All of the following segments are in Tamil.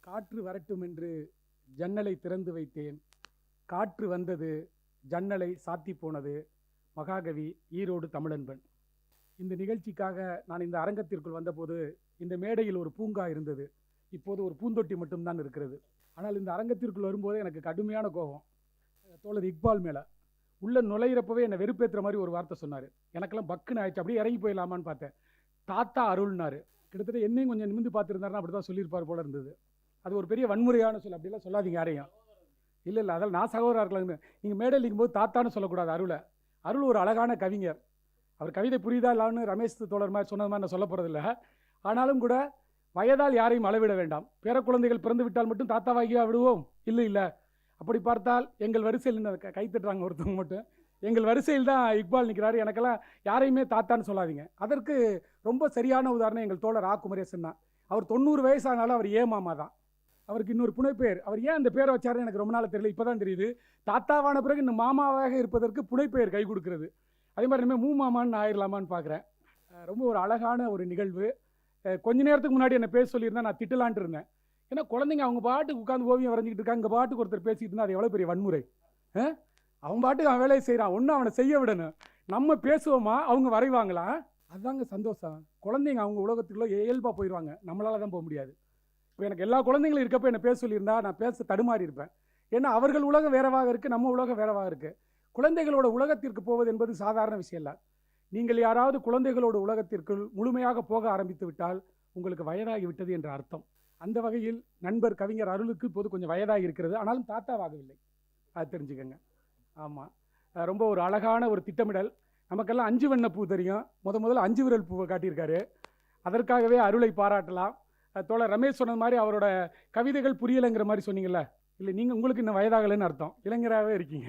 காற்று வரட்டும் என்று ஜன்னலை திறந்து வைத்தேன். காற்று வந்தது, ஜன்னலை சாத்தி போனது. மகாகவி, ஈரோடு தமிழன்பன். இந்த நிகழ்ச்சிக்காக நான் இந்த அரங்கத்திற்குள் வந்தபோது இந்த மேடையில் ஒரு பூங்கா இருந்தது. இப்போது ஒரு பூந்தொட்டி மட்டும்தான் இருக்கிறது. ஆனால் இந்த அரங்கத்திற்குள் வரும்போது எனக்கு கடுமையான கோபம் தோழர் இக்பால் மேலே. உள்ள நுழையிறப்பவே என்னை வெறுப்பேற்றுற மாதிரி ஒரு வார்த்தை சொன்னார். எனக்கெல்லாம் பக்குன்னு ஆயிடுச்சு. அப்படியே இறங்கி போயிடலாமான்னு பார்த்தேன். தாத்தா அருள்னாரு. கிட்டத்தட்ட என்னையும் கொஞ்சம் நிமிந்து பார்த்துருந்தாருன்னா அப்படி தான் சொல்லியிருப்பார் போல இருந்தது. அது ஒரு பெரிய வன்முறையான சொல். அப்படிலாம் சொல்லாதீங்க யாரையும். இல்லை அதில் நான் சகோதரா இருக்கலாம்னு. நீங்கள் மேடையில் இருக்கும்போது தாத்தான்னு சொல்லக்கூடாது. அருள் ஒரு அழகான கவிஞர். அவர் கவிதை புரியுதா இல்லான்னு ரமேஷ் தோழர் மாதிரி சொன்னது மாதிரி நான் சொல்ல போகிறதில்ல. ஆனாலும் கூட வயதால் யாரையும் அளவிட வேண்டாம். பேர குழந்தைகள் பிறந்து விட்டால் மட்டும் தாத்தாவாகியா விடுவோம்? இல்லை. அப்படி பார்த்தால் எங்கள் வரிசையில் கைத்தட்டுறாங்க ஒருத்தவங்க மட்டும். எங்கள் வரிசையில் தான் இக்பால் நிற்கிறாரு. எனக்கெல்லாம் யாரையுமே தாத்தான்னு சொல்லாதீங்க. அதற்கு ரொம்ப சரியான உதாரணம் எங்கள் தோழர் குமரேசன் தான். அவர் 90 வயசானாலும் அவர் மாமா தான். அவருக்கு இன்னொரு புனைப்பெயர். அவர் ஏன் அந்த பேரை வச்சாருன்னு எனக்கு ரொம்ப நாள் தெரியல. இப்போ தான் தெரியுது. தாத்தாவான பிறகு இந்த மாமாவாக இருப்பதற்கு புனைப்பெயர் கை கொடுக்கிறது. அதே மாதிரி இனிமேல் மாமான்னு ஆயிடலாமான்னு பார்க்குறேன். ரொம்ப ஒரு அழகான ஒரு நிகழ்வு. கொஞ்ச நேரத்துக்கு முன்னாடி என்னை பேச சொல்லியிருந்தேன். நான் திட்டலான்ட்டு இருந்தேன். ஏன்னா குழந்தைங்க அவங்க பாட்டுக்கு உட்காந்து ஓவியம் வரைஞ்சிக்கிட்டு இருக்காங்க. இங்கே பாட்டுக்கு ஒருத்தர் பேசிக்கிட்டு இருந்தால் அது எவ்வளோ பெரிய வன்முறை. அவன் பாட்டுக்கு அவன் வேலையை செய்கிறான். ஒன்றும் அவனை செய்ய விடணும். நம்ம பேசுவோமா, அவங்க வரைவாங்களா? அதுதாங்க சந்தோஷம். குழந்தைங்க அவங்க உலகத்துக்குள்ளே இயல்பாக போயிடுவாங்க. நம்மளால தான் போக முடியாது. இப்போ எனக்கு எல்லா குழந்தைங்களும் இருக்கப்போ என்னை பேச சொல்லியிருந்தா நான் பேச தடுமாறி இருப்பேன். ஏன்னா அவர்கள் உலகம் வேறவாக இருக்குது, நம்ம உலகம் வேறவாக இருக்குது. குழந்தைகளோட உலகத்திற்கு போவது என்பது சாதாரண விஷயம் இல்லை. நீங்கள் யாராவது குழந்தைகளோட உலகத்திற்குள் முழுமையாக போக ஆரம்பித்து விட்டால் உங்களுக்கு வயதாகி விட்டது என்ற அர்த்தம். அந்த வகையில் நண்பர் கவிஞர் அருளுக்கு இப்போது கொஞ்சம் வயதாகி இருக்கிறது. ஆனாலும் தாத்தாவாகவில்லை. அது தெரிஞ்சுக்கங்க. ஆமாம், ரொம்ப ஒரு அழகான ஒரு திட்டமிடல். நமக்கெல்லாம் 5 வண்ண பூ தெரியும். முதல்ல 5 விரல் பூவை காட்டியிருக்காரு. அதற்காகவே அருளை பாராட்டலாம். தோழர் ரமேஷ் சொன்னது மாதிரி அவரோட கவிதைகள் புரியலைங்கிற மாதிரி சொன்னீங்கல்ல. இல்லை, நீங்கள் உங்களுக்கு இன்னும் வயதாகலைன்னு அர்த்தம். இளைஞராகவே இருக்கீங்க.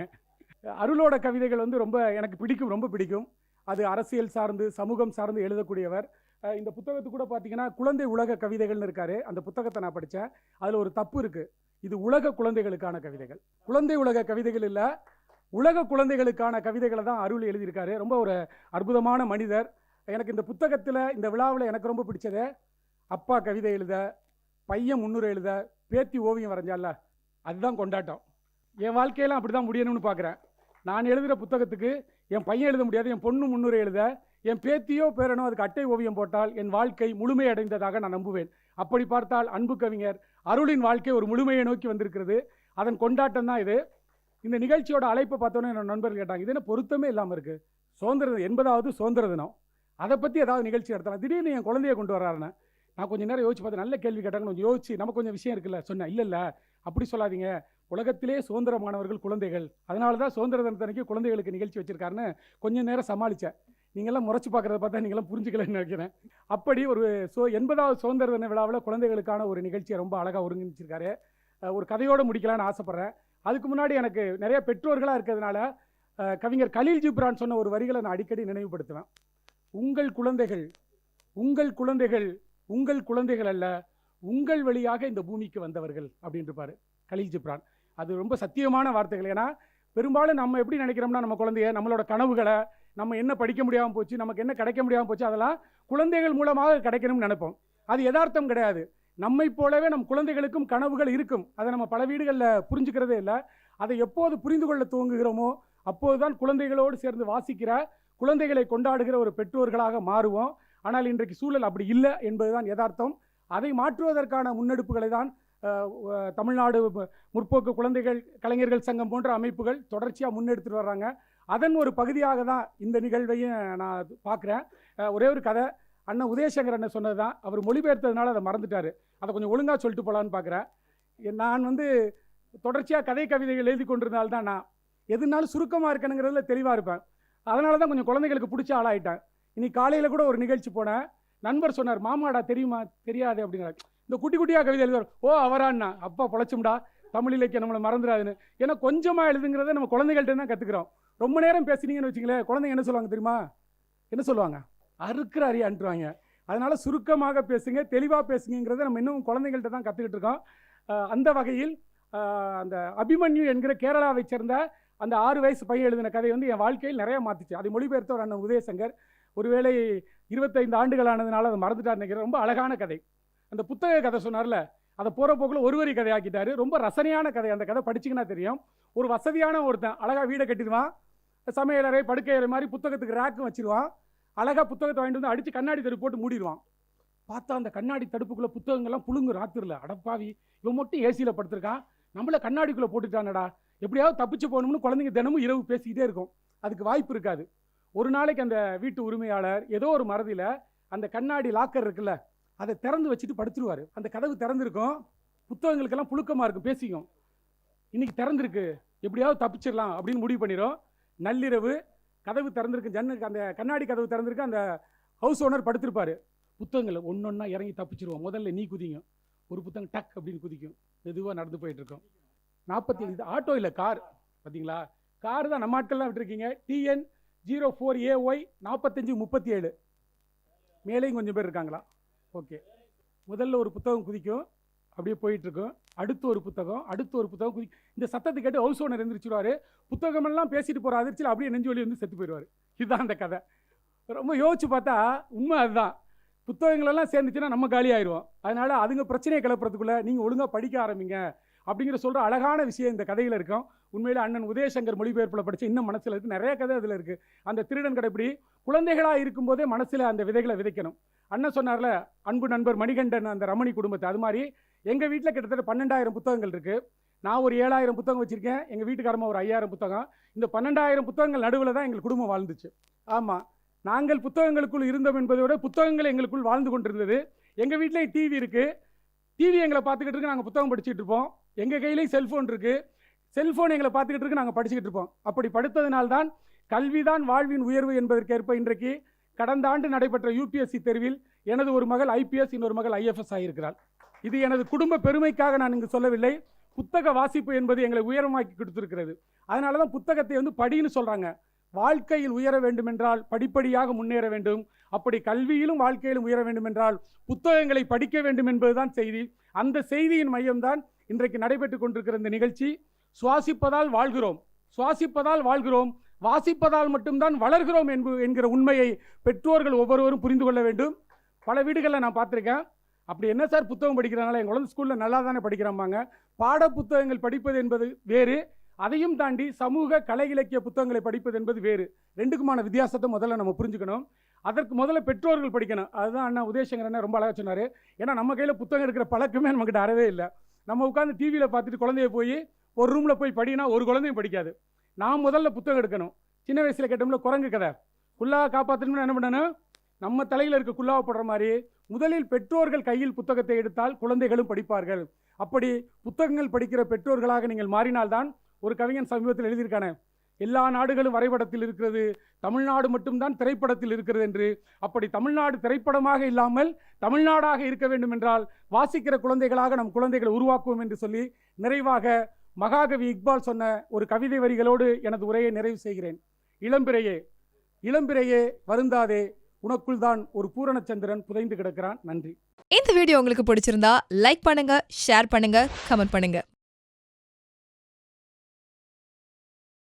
அருளோட கவிதைகள் வந்து ரொம்ப எனக்கு பிடிக்கும், ரொம்ப பிடிக்கும். அது அரசியல் சார்ந்து சமூகம் சார்ந்து எழுதக்கூடியவர். இந்த புத்தகத்துக்கு கூட பார்த்தீங்கன்னா குழந்தை உலக கவிதைகள்னு இருக்காரு. அந்த புத்தகத்தை நான் படித்தேன். அதில் ஒரு தப்பு இருக்குது. இது உலக குழந்தைகளுக்கான கவிதைகள், குழந்தை உலக கவிதைகள் இல்லை. உலக குழந்தைகளுக்கான கவிதைகளை தான் அருள் எழுதியிருக்காரு. ரொம்ப ஒரு அற்புதமான மனிதர். எனக்கு இந்த புத்தகத்தில், இந்த விழாவில் எனக்கு ரொம்ப பிடிச்சது, அப்பா கவிதை எழுத, பையன் முன்னுரை எழுத, பேத்தி ஓவியம் வரைஞ்சால, அதுதான் கொண்டாட்டம். என் வாழ்க்கையெல்லாம் அப்படி தான் முடியணும்னு பார்க்குறேன். நான் எழுதுகிற புத்தகத்துக்கு என் பையன் எழுத முடியாது, என் பொண்ணு முன்னுரை எழுத, என் பேத்தியோ பேரனோ அதுக்கு அட்டை ஓவியம் போட்டால் என் வாழ்க்கை முழுமையடைந்ததாக நான் நம்புவேன். அப்படி பார்த்தால் அன்பு கவிஞர் அருளின் வாழ்க்கை ஒரு முழுமையை நோக்கி வந்திருக்கிறது. அதன் கொண்டாட்டம் தான் இது. இந்த நிகழ்ச்சியோட அழைப்பை பார்த்தோன்னே என்னோட நண்பர்கள் கேட்டாங்க, இது என்ன பொருத்தமே இல்லாமல் இருக்குது, சுதந்திர 80வது சுதந்திர தினம், அதை பற்றி ஏதாவது நிகழ்ச்சி நடத்தலாம், திடீர்னு என் குழந்தைய கொண்டு வர்றாருன்னு நான் கொஞ்சம் நேரம் யோசிச்சு பார்த்தேன். நல்ல கேள்வி கேட்டாங்கன்னு கொஞ்சம் யோசிச்சு நமக்கு கொஞ்சம் விஷயம் இருக்குல்ல சொன்னேன். இல்லை அப்படி சொல்லாதீங்க, உலகத்திலே சுதந்திரமானவர்கள் குழந்தைகள், அதனால தான் சுதந்திர தினத்தன்னைக்கு குழந்தைகளுக்கு நிகழ்ச்சி வச்சிருக்காருன்னு கொஞ்சம் நேரம் சமாளித்தேன். நீங்கள்லாம் முறைச்சி பார்க்குறத பார்த்தா நீங்களாம் புரிஞ்சுக்கலன்னு நினைக்கிறேன். அப்படி ஒரு 80வது சுதந்திர தின விழாவில் குழந்தைகளுக்கான ஒரு நிகழ்ச்சியை ரொம்ப அழகாக ஒருங்கிணைச்சிருக்காரு. ஒரு கதையோடு முடிக்கலான்னு ஆசைப்பட்றேன். அதுக்கு முன்னாடி எனக்கு நிறைய பெற்றோர்களாக இருக்கிறதுனால கவிஞர் கலீல் ஜிப்ரான் சொன்ன ஒரு வரிகளை நான் அடிக்கடி நினைவுபடுத்துவேன். உங்கள் குழந்தைகள் உங்கள் குழந்தைகள் அல்ல, உங்கள் வழியாக இந்த பூமிக்கு வந்தவர்கள் அப்படின்னு இருப்பார் கலீல் ஜிப்ரான். அது ரொம்ப சத்தியமான வார்த்தைகள். ஏன்னா பெரும்பாலும் நம்ம எப்படி நினைக்கிறோம்னா, நம்ம குழந்தைய, நம்மளோட கனவுகளை, நம்ம என்ன படிக்க முடியாமல் போச்சு, நமக்கு என்ன கிடைக்க முடியாமல் போச்சு, அதெல்லாம் குழந்தைகள் மூலமாக கிடைக்கணும்னு நினைப்போம். அது யதார்த்தம் கிடையாது. நம்மை போலவே நம் குழந்தைகளுக்கும் கனவுகள் இருக்கும். அதை நம்ம பல வீடுகளில் புரிஞ்சுக்கிறதே இல்லை. அதை எப்போது புரிந்து கொள்ள துவங்குகிறோமோ அப்போதுதான் குழந்தைகளோடு சேர்ந்து வாசிக்கிற, குழந்தைகளை கொண்டாடுகிற ஒரு பெற்றோர்களாக மாறுவோம். ஆனால் இன்றைக்கு சூழல் அப்படி இல்லை என்பதுதான் யதார்த்தம். அதை மாற்றுவதற்கான முன்னெடுப்புகளை தான் தமிழ்நாடு முற்போக்கு குழந்தைகள் கலைஞர்கள் சங்கம் போன்ற அமைப்புகள் தொடர்ச்சியாக முன்னெடுத்துட்டு வர்றாங்க. அதன் ஒரு பகுதியாக தான் இந்த நிகழ்வையும் நான் பார்க்குறேன். ஒரே ஒரு கதை, அண்ணன் உதயசங்கர் அண்ணன் சொன்னது தான். அவர் மொழிபெயர்த்ததுனால அதை மறந்துட்டார். அதை கொஞ்சம் ஒழுங்காக சொல்லிட்டு போகலான்னு பார்க்குறேன். நான் வந்து தொடர்ச்சியாக கதை கவிதைகள் எழுதி கொண்டிருந்தால்தான் நான் எதுனாலும் சுருக்கமாக இருக்கணுங்கிறதுல தெளிவாக இருப்பேன். அதனால தான் கொஞ்சம் குழந்தைகளுக்கு பிடிச்ச ஆளாயிட்டேன். இன்னைக்கு காலையில் கூட ஒரு நிகழ்ச்சி போனேன். நண்பர் சொன்னார், மாமாடா தெரியுமா? தெரியாது அப்படிங்கிறார். இந்த குட்டி குட்டியாக கவிதை எழுதுவார். ஓ அவரான்னா, அப்பா பொழைச்சும்டா, தமிழ் இலக்கியம் நம்மளை மறந்துடாதுன்னு. ஏன்னா கொஞ்சமாக எழுதுங்கிறத நம்ம குழந்தைகள்கிட்ட தான் கற்றுக்குறோம். ரொம்ப நேரம் பேசுனீங்கன்னு வச்சுங்களேன், குழந்தைங்க என்ன சொல்லுவாங்க தெரியுமா? என்ன சொல்லுவாங்க? அறுக்கிற அறியான்ட்டுருவாங்க. அதனால் சுருக்கமாக பேசுங்க, தெளிவாக பேசுங்கிறத நம்ம இன்னும் குழந்தைகள்கிட்ட தான் கற்றுக்கிட்டு இருக்கோம். அந்த வகையில் அந்த அபிமன்யு என்கிற கேரளாவை சேர்ந்த அந்த 6 வயசு பையன் எழுதின கதை வந்து என் வாழ்க்கையில் நிறைய மாற்றிச்சு. அதை மொழிபெயர்த்தவர் அண்ணன் உதயசங்கர். ஒருவேளை 25 ஆண்டுகள் ஆனதுனால அதை மறந்துட்டார் நினைக்கிறேன். ரொம்ப அழகான கதை. அந்த புத்தக கதை சொன்னார்ல, அதை போகிற போக்கில் ஒரு வரி கதையாக்கிட்டாரு. ரொம்ப ரசனையான கதை. அந்த கதை படிச்சிங்கன்னா தெரியும். ஒரு வசதியான ஒருத்தன் அழகாக வீடை கட்டிடுவான், சமையலறை படுக்கை அறை மாதிரி புத்தகத்துக்கு ரேக்கும் வச்சிருவான். அழகாக புத்தகத்தை வாங்கிட்டு வந்து அடித்து கண்ணாடி தடுப்பு போட்டு மூடிடுவான். பார்த்தா அந்த கண்ணாடி தடுப்புக்குள்ளே புத்தகங்கள்லாம் புழுங்கு ராத்திரில. அடப்பாவி, இவன் மட்டும் ஏசியில் படுத்திருக்கான், நம்மளை கண்ணாடிக்குள்ளே போட்டுட்டானடா, எப்படியாவது தப்பிச்சு போகணும்னு குழந்தைங்க தினமும் இரவு பேசிக்கிட்டே இருக்கும். அதுக்கு வாய்ப்பு இருக்காது. ஒரு நாளைக்கு அந்த வீட்டு உரிமையாளர் ஏதோ ஒரு மறதியில் அந்த கண்ணாடி லாக்கர் இருக்குல்ல, அதை திறந்து வச்சுட்டு படுத்துருவார். அந்த கதவு திறந்துருக்கும், புத்தகங்களுக்கெல்லாம் புழுக்கமாக இருக்கும், பேசிக்கும். இன்னைக்கு திறந்துருக்கு, எப்படியாவது தப்பிச்சிடலாம் அப்படின்னு முடிவு பண்ணிடும். நள்ளிரவு கதவு திறந்திருக்கு, ஜன்னலுக்கு அந்த கண்ணாடி கதவு திறந்திருக்கு, அந்த ஹவுஸ் ஓனர் படுத்திருப்பார். புத்தகங்கள் ஒன்றொன்னா இறங்கி தப்பிச்சிருவோம். முதல்ல நீ குதிக்கும், ஒரு புத்தகம் டக் அப்படின்னு குதிக்கும். மெதுவாக நடந்து போயிட்டு இருக்கோம். 47 ஆட்டோ இல்லை, கார். பார்த்தீங்களா, கார் தான் நம்ம ஆட்கள்லாம் விட்டுருக்கீங்க. TN 04AY 4537. மேலேயும் கொஞ்சம் பேர் இருக்காங்களா? ஓகே. முதல்ல ஒரு புத்தகம் குதிக்கும், அப்படியே போயிட்டுருக்கும். அடுத்து ஒரு புத்தகம், அடுத்து ஒரு புத்தகம் இந்த சத்தத்தை கேட்டு ஹவுஸ் ஓனர் எந்திரிச்சிருவார். புத்தகமெல்லாம் பேசிட்டு போகிற அதிர்ச்சியில் அப்படியே நெஞ்சு வலி வந்து செத்து போயிடுவார். இதுதான் அந்த கதை. ரொம்ப யோசிச்சு பார்த்தா உண்மை அதுதான். புத்தகங்களெல்லாம் சேர்ந்துச்சுன்னா நம்ம காலி ஆயிடுவோம். அதனால் அதுங்க பிரச்சனையை கிளப்புறதுக்குள்ளே நீங்கள் ஒழுங்காக படிக்க ஆரம்பிங்க அப்படிங்கிற சொல்கிற அழகான விஷயம் இந்த கதையில் இருக்கும். உண்மையில் அண்ணன் உதயசங்கர் மொழிபெயர்ப்பில் படித்த இன்னும் மனசில் இருக்குது, நிறைய கதை அதில் இருக்குது. அந்த திருடன் கடைப்பிடி குழந்தைகளாக இருக்கும்போதே மனசில் அந்த விதைகளை விதைக்கணும். அண்ணன் சொன்னார்ல, அன்பு நண்பர் மணிகண்டன், அந்த ரமணி குடும்பத்தை, அது மாதிரி எங்கள் வீட்டில் கிட்டத்தட்ட 12,000 புத்தகங்கள் இருக்குது. நான் ஒரு 7,000 புத்தகம் வச்சுருக்கேன், எங்கள் வீட்டுக்காரமாக ஒரு 5,000 புத்தகம். இந்த 12,000 புத்தகங்கள் நடுவில் தான் எங்கள் குடும்பம் வாழ்ந்துச்சு. ஆமாம், நாங்கள் புத்தகங்களுக்குள் இருந்தோம் என்பதை விட புத்தகங்கள் எங்களுக்குள் வாழ்ந்து கொண்டிருந்தது. எங்கள் வீட்டிலேயே டிவி இருக்குது, டிவி எங்களை பார்த்துக்கிட்டு இருக்கு, நாங்கள் புத்தகம் படிச்சுட்டு இருப்போம். எங்கள் கையிலேயும் செல்ஃபோன் இருக்குது, செல்ஃபோன் எங்களை பார்த்துக்கிட்டு இருக்கு, நாங்கள் படிச்சுக்கிட்டு இருப்போம். அப்படி படுத்ததினால்தான் கல்விதான் வாழ்வின் உயர்வு என்பதற்கேற்ப இன்றைக்கு கடந்த ஆண்டு நடைபெற்ற UPSC தேர்வில் எனது ஒரு மகள் IPS, இன்னொரு மகள் IFS ஆகியிருக்கிறாள். இது எனது குடும்ப பெருமைக்காக நான் இங்கு சொல்லவில்லை. புத்தக வாசிப்பு என்பது எங்களை உயரமாக்கி கொடுத்துருக்கிறது. அதனால தான் புத்தகத்தை வந்து படின்னு சொல்கிறாங்க. வாழ்க்கையில் உயர வேண்டுமென்றால் படிப்படியாக முன்னேற வேண்டும். அப்படி கல்வியிலும் வாழ்க்கையிலும் உயர வேண்டுமென்றால் புத்தகங்களை படிக்க வேண்டும் என்பதுதான் செய்தி. அந்த செய்தியின் மையம்தான் இன்றைக்கு நடைபெற்று கொண்டிருக்கிற இந்த நிகழ்ச்சி. சுவாசிப்பதால் வாழ்கிறோம், சுவாசிப்பதால் வாழ்கிறோம், வாசிப்பதால் மட்டும்தான் வளர்கிறோம் என்கிற உண்மையை பெற்றோர்கள் ஒவ்வொருவரும் புரிந்து கொள்ள வேண்டும். பல வீடுகளில் நான் பார்த்துருக்கேன், அப்படி என்ன சார் புத்தகம் படிக்கிறனால எங்கள் குழந்தை ஸ்கூலில் நல்லா தானே படிக்கிறாம்பாங்க. பாட புத்தகங்கள் படிப்பது என்பது வேறு, அதையும் தாண்டி சமூக கலை இலக்கிய புத்தகங்களை படிப்பது என்பது வேறு. ரெண்டுக்குமான வித்தியாசத்தை முதல்ல நம்ம புரிஞ்சுக்கணும். அதற்கு முதல்ல பெற்றோர்கள் படிக்கணும். அதுதான் அண்ணா உதயசங்கர் அண்ணா ரொம்ப அழகாக சொன்னார். ஏன்னா நம்ம கையில் புத்தகம் எடுக்கிற பழக்கமே நம்மக்கிட்ட அறவே இல்லை. நம்ம உட்காந்து டிவியில் பார்த்துட்டு குழந்தைய போய் ஒரு ரூமில் போய் படினா ஒரு குழந்தையும் படிக்காது. நான் முதல்ல புத்தகம் எடுக்கணும். சின்ன வயசில் கேட்டோம்ல குரங்கு கதை, குல்லாவை காப்பாற்றணும்னு என்ன பண்ணணும்? நம்ம தலையில் இருக்க குல்லாவை போடுற மாதிரி முதலில் பெற்றோர்கள் கையில் புத்தகத்தை எடுத்தால் குழந்தைகளும் படிப்பார்கள். அப்படி புத்தகங்கள் படிக்கிற பெற்றோர்களாக நீங்கள் மாறினால்தான், ஒரு கவிஞன் சமீபத்தில் எழுதியிருக்கானே, எல்லா நாடுகளும் வரைபடத்தில் இருக்கிறது, தமிழ்நாடு மட்டும்தான் திரைப்படத்தில் இருக்கிறது என்று. அப்படி தமிழ்நாடு திரைப்படமாக இல்லாமல் தமிழ்நாடாக இருக்க வேண்டும் என்றால் வாசிக்கிற குழந்தைகளாக நம் குழந்தைகளை உருவாக்குவோம் என்று சொல்லி நிறைவாக மகாகவி இக்பால் சொன்ன ஒரு கவிதை வரிகளோடு எனது உரையை நிறைவு செய்கிறேன். இளம்பிறையே, இளம்பிறையே வருந்தாதே, உனக்குள் தான் ஒரு பூரணச்சந்திரன் புதைந்து கிடக்கிறான். நன்றி. இந்த வீடியோ உங்களுக்கு பிடிச்சிருந்தா லைக் பண்ணுங்க, ஷேர் பண்ணுங்க, கமெண்ட் பண்ணுங்க.